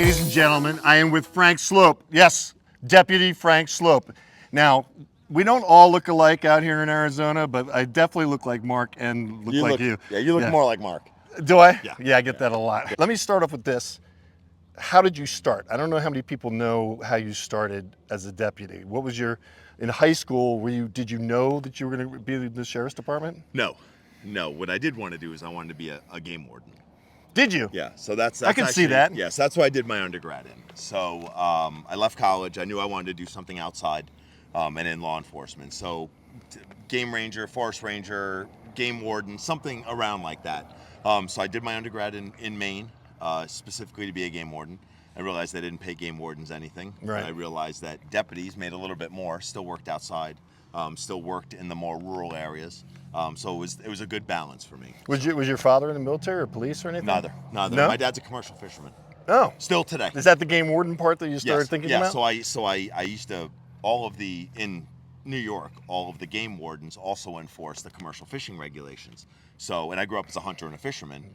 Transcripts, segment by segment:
Ladies and gentlemen, I am with Frank Sloup. Yes, Deputy Frank Sloup. Now, we don't all look alike out here in Arizona, but I definitely look like Mark and look like you. Yeah, you look more like Mark. Do I? Yeah. Yeah, I get that a lot. Let me start off with this. How did you start? I don't know how many people know how you started as a deputy. What was your, in high school, did you know that you were going to be in the sheriff's department? No. What I did want to do is I wanted to be a game warden. Did you? Yeah, so that's I can actually, see that. Yes, that's what I did my undergrad in. So I left college. I knew I wanted to do something outside and in law enforcement. So game ranger, forest ranger, game warden, something around like that. So I did my undergrad in Maine, specifically to be a game warden. I realized they didn't pay game wardens anything. Right. I realized that deputies made a little bit more, still worked outside, still worked in the more rural areas. So it was a good balance for me. Was your father in the military or police or anything? Neither. No? My dad's a commercial fisherman. Oh. Still today. Is that the game warden part that you started thinking about? Yeah, so I used to, in New York, all of the game wardens also enforce the commercial fishing regulations. So, and I grew up as a hunter and a fisherman,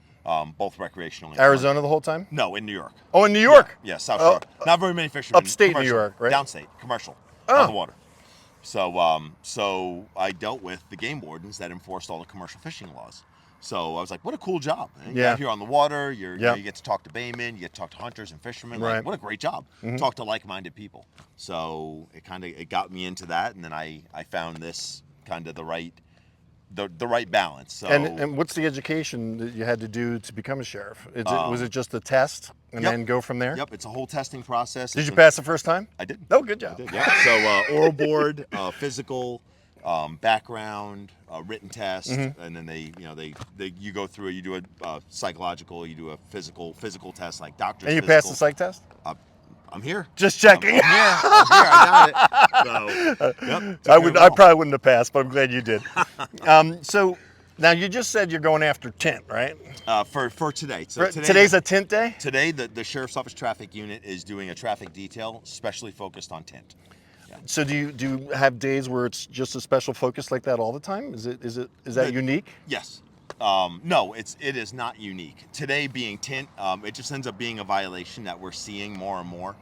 both recreational and Arizona the whole time? No, in New York. Oh, in New York? Yeah, South Shore. Not very many fishermen. Upstate New York, right? Downstate, commercial, Oh. on the water. So I dealt with the game wardens that enforced all the commercial fishing laws. So I was like, what a cool job. And you're out here on the water, you get to talk to baymen, you get to talk to hunters and fishermen. Right. Like, what a great job. Talk to like-minded people. So it got me into that, and then I found this kind of the right balance. So And what's the education that you had to do to become a sheriff? Was it just a test and then go from there? Yep, it's a whole testing process. Did you pass the first time? I did. Oh, good job. I did, yeah. So oral board, physical, background, written test, and then you go through it. You do a psychological, you do a physical test like doctor's. And you physical. passed the psych test? I'm here. Just checking. I'm here. I got it. So, yep, I probably wouldn't have passed, but I'm glad you did. So now you just said you're going after tint, right? For today. So today's a tint day? Today, the Sheriff's Office Traffic Unit is doing a traffic detail specially focused on tint. Yeah. So do you have days where it's just a special focus like that all the time? Is that unique? Yes. No, it is not unique. Today being tint, it just ends up being a violation that we're seeing more and more,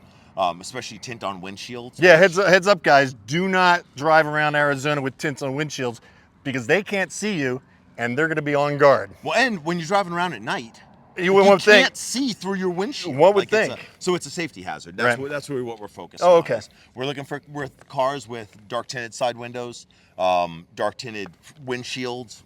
especially tint on windshields. Yeah, heads up, guys. Do not drive around Arizona with tints on windshields because they can't see you and they're going to be on guard. Well, and when you're driving around at night, you can't see through your windshield. One would think. So it's a safety hazard. That's really what we're focusing on. Oh, okay. We're looking for cars with dark tinted side windows, dark tinted windshields.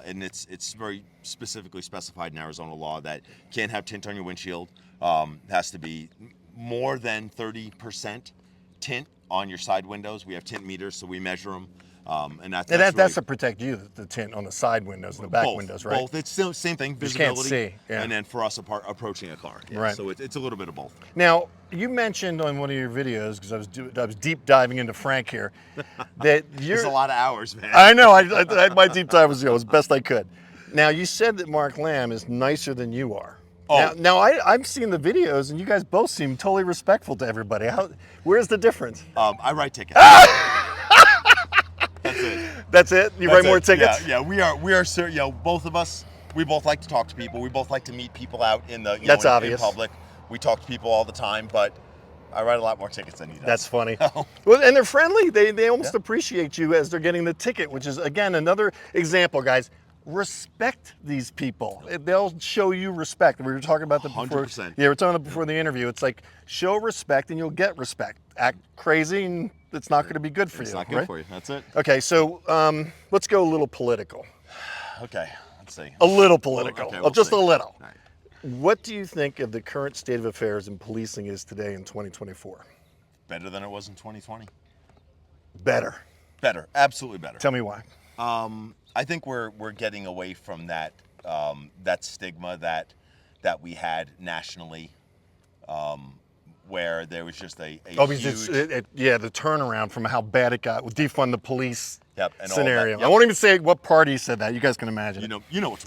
And it's very specifically specified in Arizona law that you can't have tint on your windshield. It has to be more than 30% tint on your side windows. We have tint meters, so we measure them. And that's to protect you, the tint on the side windows and the back windows, right? Both. It's still the same thing, visibility. You can't see. Yeah. And then for us approaching a car. Yeah. Right. So it's a little bit of both. Now, you mentioned on one of your videos, because I was deep diving into Frank here, that It's a lot of hours, man. I know. My deep dive was as best I could. Now, you said that Mark Lamb is nicer than you are. Oh. Now I've seen the videos, and you guys both seem totally respectful to everybody. Where's the difference? I write tickets. That's it. That's it? You write more tickets? Yeah, we are both of us, we both like to talk to people. We both like to meet people out in the in public. We talk to people all the time, but I write a lot more tickets than he does. That's funny. Well, and they're friendly. They almost appreciate you as they're getting the ticket, which is, again, another example, guys. Respect these people. They'll show you respect. We were talking about that before. 100%. Yeah, we were talking about before the interview. It's like, show respect and you'll get respect. Act crazy and it's not going to be good for you. It's not good for you. That's it. Okay, so let's go a little political. Okay, let's see. A little political. Okay, we'll just see. a little. All right. What do you think of the current state of affairs in policing is today in 2024? Better than it was in 2020. Better. Better. Absolutely better. Tell me why. I think we're getting away from that that stigma that we had nationally, where there was just a huge... the turnaround from how bad it got with defund the police and scenario. All that. I won't even say what party said that. You guys can imagine. You know what's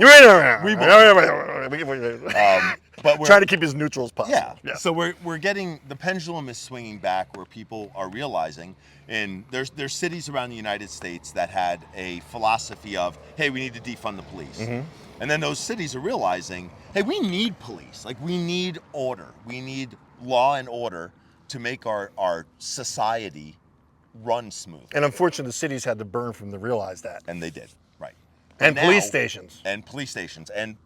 but we're trying to keep as neutral as possible. Yeah. So we're getting, the pendulum is swinging back where people are realizing, and there's cities around the United States that had a philosophy of, hey, we need to defund the police. And then those cities are realizing, hey, we need police. Like, we need order. We need law and order to make our society run smooth. And unfortunately, the cities had to burn for them to realize that. And they did, right. And But police now- stations. And police stations and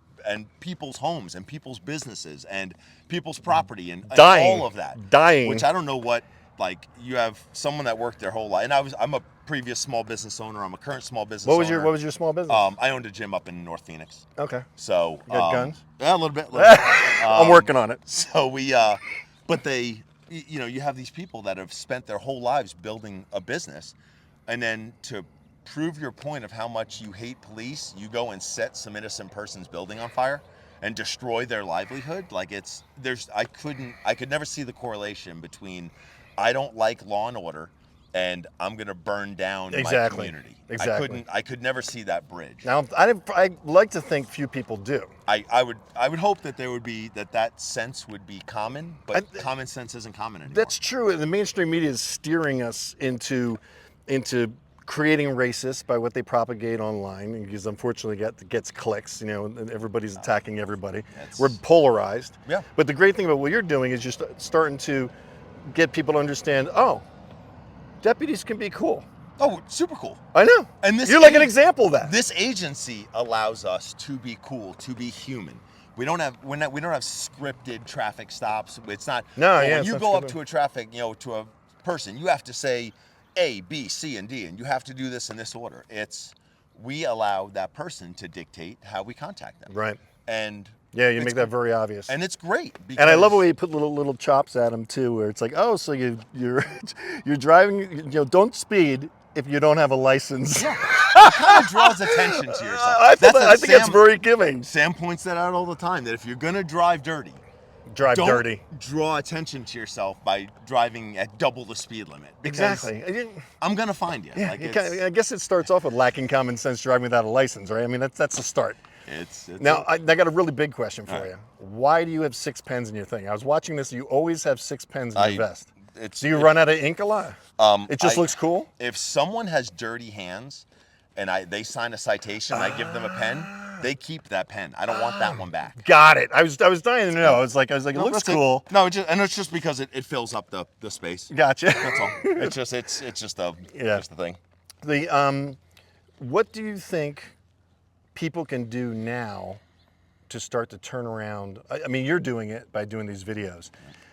people's homes and people's businesses and people's property and Dying. all of that. Dying. Which I don't know what, like, you have someone that worked their whole life. And I'm a previous small business owner. I'm a current small business owner. What was your small business? I owned a gym up in North Phoenix. Okay. So You got guns? Yeah, a little bit. I'm working on it. So we, but they, you know, you have these people that have spent their whole lives building a business, and then to prove your point of how much you hate police, you go and set some innocent person's building on fire and destroy their livelihood. Like I could never see the correlation between I don't like law and order and I'm going to burn down my community. Exactly. I could never see that bridge. Now, I like to think few people do. I would hope that there would be that sense would be common, but common sense isn't common anymore. That's true. The mainstream media is steering us into creating racists by what they propagate online, because unfortunately gets clicks, you know, and everybody's attacking everybody. We're polarized. Yeah. But the great thing about what you're doing is just starting to get people to understand, oh, deputies can be cool. Oh, super cool. I know. And you're like an example of that. This agency allows us to be cool, to be human. We don't have scripted traffic stops. It's not. When you go up to a traffic, to a person, you have to say A, B, C, and D, and you have to do this in this order. We allow that person to dictate how we contact them. Right. And yeah, you make that very obvious. And it's great. And I love the way you put little chops at them too, where it's like, oh, so you're driving, don't speed if you don't have a license. Yeah. It kind of draws attention to yourself. I think that's very giving. Sam points that out all the time, that if you're going to drive dirty, don't draw attention to yourself by driving at double the speed limit. Exactly. I'm going to find you. Yeah, I guess it starts off with lacking common sense driving without a license, right? I mean, that's the start. Now, I got a really big question for you. Why do you have 6 pens in your thing? I was watching this. You always have 6 pens in your vest. Do you run out of ink a lot? It just looks cool? If someone has dirty hands and they sign a citation and I give them a pen, they keep that pen. I don't want that one back. Got it. I was dying to know. I was like, it looks cool. No, it's just because it fills up the space. Gotcha. That's all. It's just the thing. What do you think people can do now to start to turn around? I mean, you're doing it by doing these videos.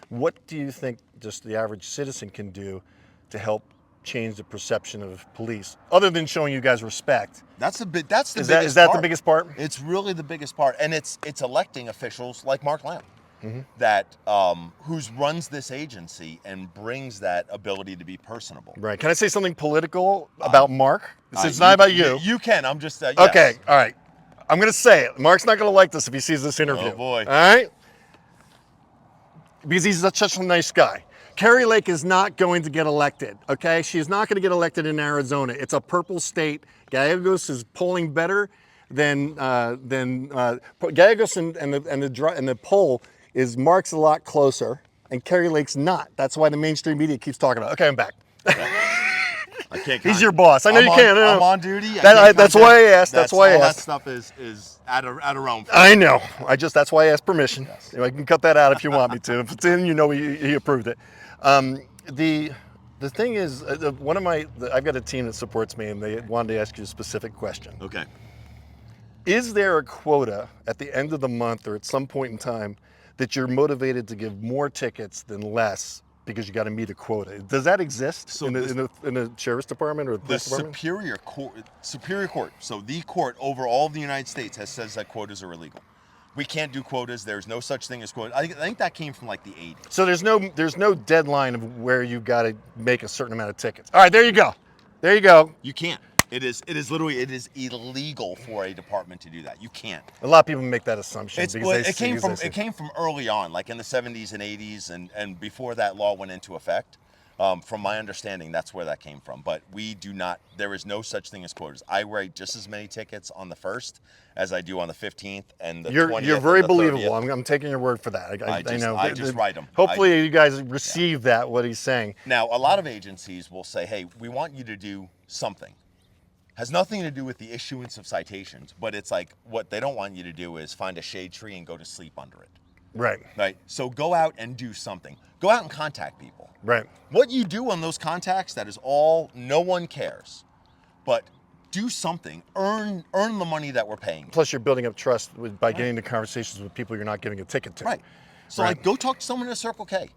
What do you think just the average citizen can do to help change the perception of police, other than showing you guys respect? That's the biggest part. Is that the biggest part? It's really the biggest part, and it's electing officials like Mark Lamb, that who runs this agency and brings that ability to be personable. Right. Can I say something political about Mark? It's not about you. You can. I'm just yes. Okay. All right. I'm going to say it. Mark's not going to like this if he sees this interview. Oh boy. All right. Because he's such a nice guy. Kari Lake is not going to get elected, okay? She's not going to get elected in Arizona. It's a purple state. Gallegos is polling better than Gallegos, and the poll is Mark's a lot closer, and Kari Lake's not. That's why the mainstream media keeps talking about it. Okay, I'm back. I can't. He's your boss. I know you can't. I'm on duty. That's why I asked. That's why I asked. That stuff is out of realm. I know. That's why I asked permission. Yes. I can cut that out if you want me to. If it's in, he approved it. The thing is, I've got a team that supports me, and they wanted to ask you a specific question. Okay. Is there a quota at the end of the month or at some point in time that you're motivated to give more tickets than less because you got to meet a quota? Does that exist in the sheriff's department or the police department? Superior Court, so the court over all of the United States says that quotas are illegal. We can't do quotas. There's no such thing as quotas. I think that came from like the 80s. So there's no deadline of where you got to make a certain amount of tickets. All right, there you go. There you go. You can't. It is illegal for a department to do that. You can't. A lot of people make that assumption it came from early on, like in the 70s and 80s, and before that law went into effect. From my understanding, that's where that came from. But we do not. There is no such thing as quotas. I write just as many tickets on the 1st as I do on the 15th and the 20th. You're very believable. I'm taking your word for that. I know. I just write them. Hopefully, you guys receive that what he's saying. Now, a lot of agencies will say, "Hey, we want you to do something." Has nothing to do with the issuance of citations, but it's like what they don't want you to do is find a shade tree and go to sleep under it. Right. Right. So go out and do something. Go out and contact people. Right. What you do on those contacts, that is all. No one cares. But do something. Earn the money that we're paying you. Plus, you're building up trust by getting into conversations with people you're not giving a ticket to. Right. So like, go talk to someone at a Circle K.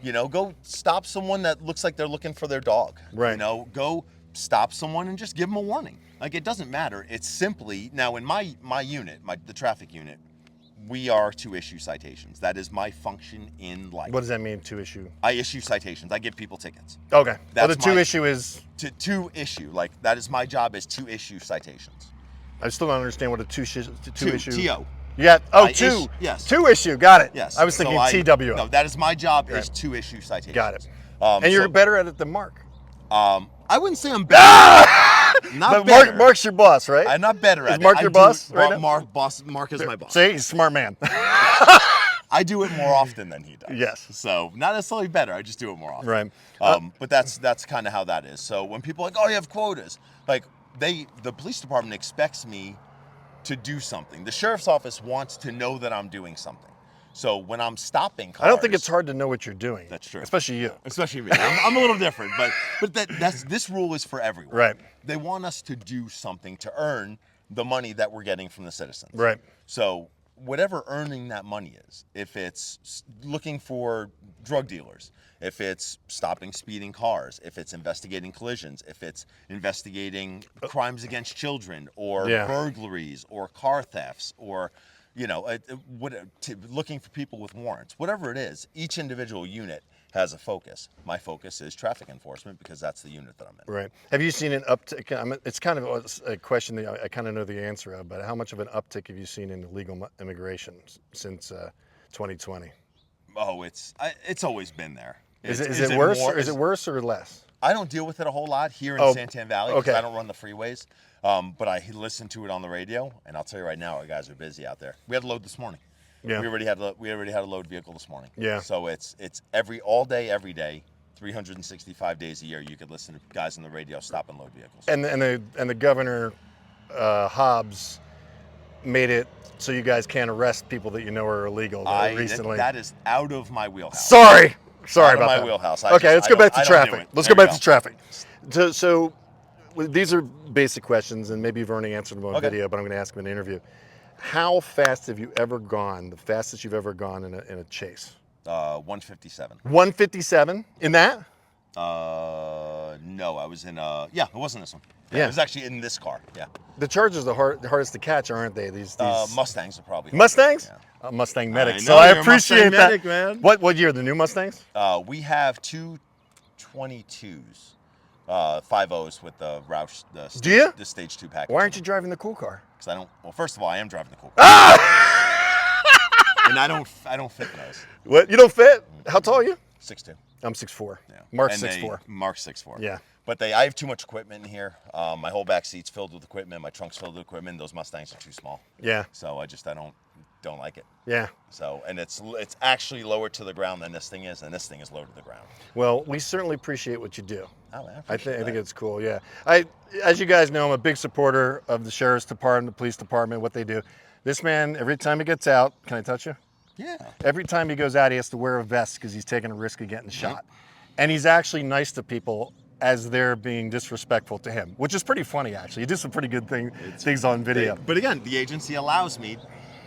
You know, go stop someone that looks like they're looking for their dog. Right. You know, go stop someone and just give them a warning. Like, it doesn't matter. It's simply, now in my unit, the traffic unit, we are to issue citations. That is my function in life. What does that mean, to issue? I issue citations. I give people tickets. Okay. That's the issue is? To issue. Like, that is my job, is to issue citations. I still don't understand what a two issue. TO. You got, two. Yes. Two issue, got it. Yes. I was thinking TWO. No, that is my job, is to issue citations. Got it. And you're better at it than Mark. I wouldn't say I'm better. Not better. Mark's your boss, right? I'm not better at it. Is Mark your boss right now? Mark is my boss. See, he's a smart man. I do it more often than he does. Yes. So not necessarily better. I just do it more often. Right. But that's kind of how that is. So when people are like, oh, you have quotas, like the police department expects me to do something. The sheriff's office wants to know that I'm doing something. So when I'm stopping cars, I don't think it's hard to know what you're doing. That's true. Especially you. Especially me. I'm a little different, but this rule is for everyone. Right. They want us to do something to earn the money that we're getting from the citizens. Right. So whatever earning that money is, if it's looking for drug dealers, if it's stopping speeding cars, if it's investigating collisions, if it's investigating crimes against children, or burglaries, or car thefts, or looking for people with warrants, whatever it is, each individual unit has a focus. My focus is traffic enforcement, because that's the unit that I'm in. Right. Have you seen an uptick? It's kind of a question that I kind of know the answer of, but how much of an uptick have you seen in illegal immigration since 2020? Oh, it's always been there. Is it worse? Is it worse or less? I don't deal with it a whole lot here in Santan Valley, because I don't run the freeways. But I listen to it on the radio, and I'll tell you right now, our guys are busy out there. We had a load this morning. Yeah. We already had a load vehicle this morning. Yeah. So it's all day, every day, 365 days a year. You could listen to guys on the radio stop and load vehicles. And the governor Hobbs made it so you guys can't arrest people that you know are illegal recently. That is out of my wheelhouse. Sorry out about of my that. wheelhouse. Let's go back to traffic. Let's go back to traffic. So these are basic questions, and maybe you've already answered them on video, but I'm going to ask them in an interview. How fast have you ever gone, the fastest you've ever gone in a chase? 157. 157 in that? No, I was in it wasn't this one. Yeah. It was actually in this car. Yeah. The Chargers are the hardest to catch, aren't they? These Mustangs are probably Mustangs? Yeah. MustangMedic. So I appreciate that. Man. What year? The new Mustangs? We have two 22s, 5.0s with the Roush. The stage 2 package. Why aren't you driving the cool car? Because I don't. Well, first of all, I am driving the cool car. And I don't fit those. What? You don't fit? How tall are you? 6'2". I'm 6'4". Yeah. Mark's 6'4". Mark's 6'4". Yeah. But I have too much equipment in here. My whole back seat's filled with equipment. My trunk's filled with equipment. Those Mustangs are too small. Yeah. So I don't like it. Yeah. So, and it's actually lower to the ground than this thing is, and this thing is lower to the ground. Well, we certainly appreciate what you do. Oh, I think it's cool. Yeah. As you guys know, I'm a big supporter of the sheriff's department, the police department, what they do. This man, every time he gets out, can I touch you? Yeah. Every time he goes out, he has to wear a vest because he's taking a risk of getting shot. And he's actually nice to people as they're being disrespectful to him, which is pretty funny, actually. He did some pretty good things on video. But again, the agency allows me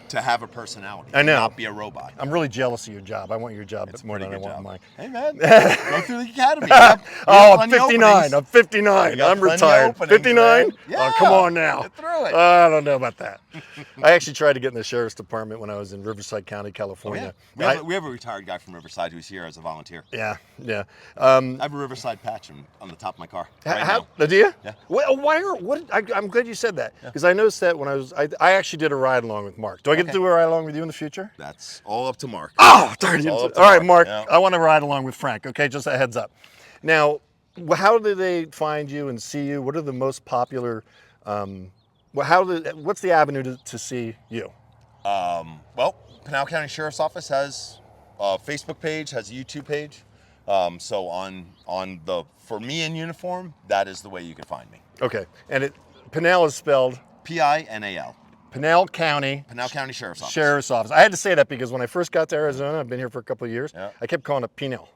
to have a personality. I know. Not be a robot. I'm really jealous of your job. I want your job more than I want mine. Hey, man. Go through the academy. I'm 59. I'm 59. I'm retired. 59? Yeah. Oh, come on now. Get through it. I don't know about that. I actually tried to get in the sheriff's department when I was in Riverside County, California. Oh, yeah. We have a retired guy from Riverside who's here as a volunteer. Yeah, yeah. I have a Riverside patch on the top of my car now. Do you? Yeah. Well, I'm glad you said that, because I noticed that when I actually did a ride along with Mark. Do I get to do a ride along with you in the future? That's all up to Mark. Oh, darn you. All right, Mark, yeah. I want to ride along with Frank, okay? Just a heads up. Now, how do they find you and see you? What are the most popular, what's the avenue to see you? Well, Pinal County Sheriff's Office has a Facebook page, has a YouTube page. So for me in uniform, that is the way you can find me. Okay, and Pinal is spelled? Pinal. Pinal County. Pinal County Sheriff's Office. Sheriff's Office. I had to say that because when I first got to Arizona, I've been here for a couple of years. Yeah. I kept calling it Pinal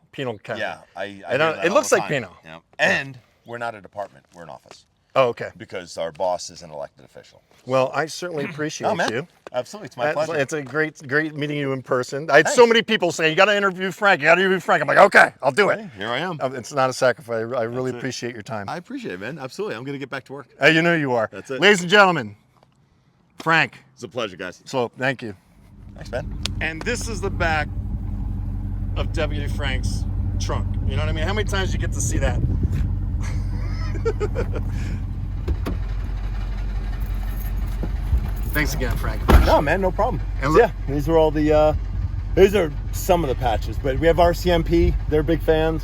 County. Yeah, I And hear that it all looks the like time. Pinal. Yeah. And we're not a department; we're an office Oh, okay. because our boss is an elected official. Well, I certainly appreciate Oh man, you. absolutely, it's my pleasure. It's a great meeting you in person. I had so many people saying, you got to interview Frank. You got to interview Frank. I'm like, okay, I'll do it. Hey, here I am. It's not a sacrifice. I really it. appreciate your time. I appreciate it, man. Absolutely, I'm gonna get back to work. You know you are. That's it. Ladies and gentlemen, Frank It's a pleasure, guys. Sloup, thank you. Thanks, man. And this is the back of Deputy Frank's trunk. You know what I mean? How many times you get to see that? Thanks again, Frank. No, man, no problem. And So, yeah, these are all the, these are some of the patches, but we have RCMP, they're big fans.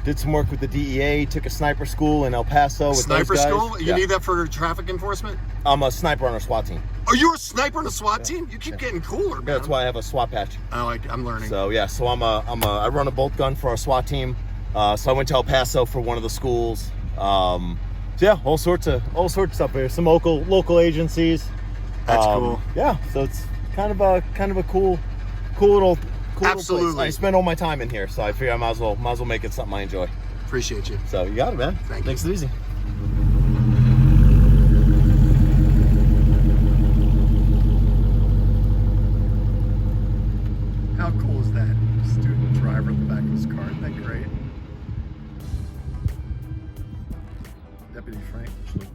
Did some work with the DEA, took a sniper school in El Paso with Sniper those guys. school? You Yeah. need that for traffic enforcement? I'm a sniper on our SWAT team. Are you a sniper in a SWAT team? You keep getting cooler, man. Yeah, that's why I have a SWAT patch. I'm learning. So yeah, so I run a bolt gun for our SWAT team. So I went to El Paso for one of the schools. So yeah, all sorts of stuff here. Some local agencies. That's cool. Yeah, so it's kind of a cool little Absolutely. place. I spend all my time in here, so I figure I might as well make it something I enjoy. Appreciate you. So you got it, man. Thank you. Makes it easy. How cool is that? Student driver in the back of his car. Isn't that great? Deputy Frank Sloup.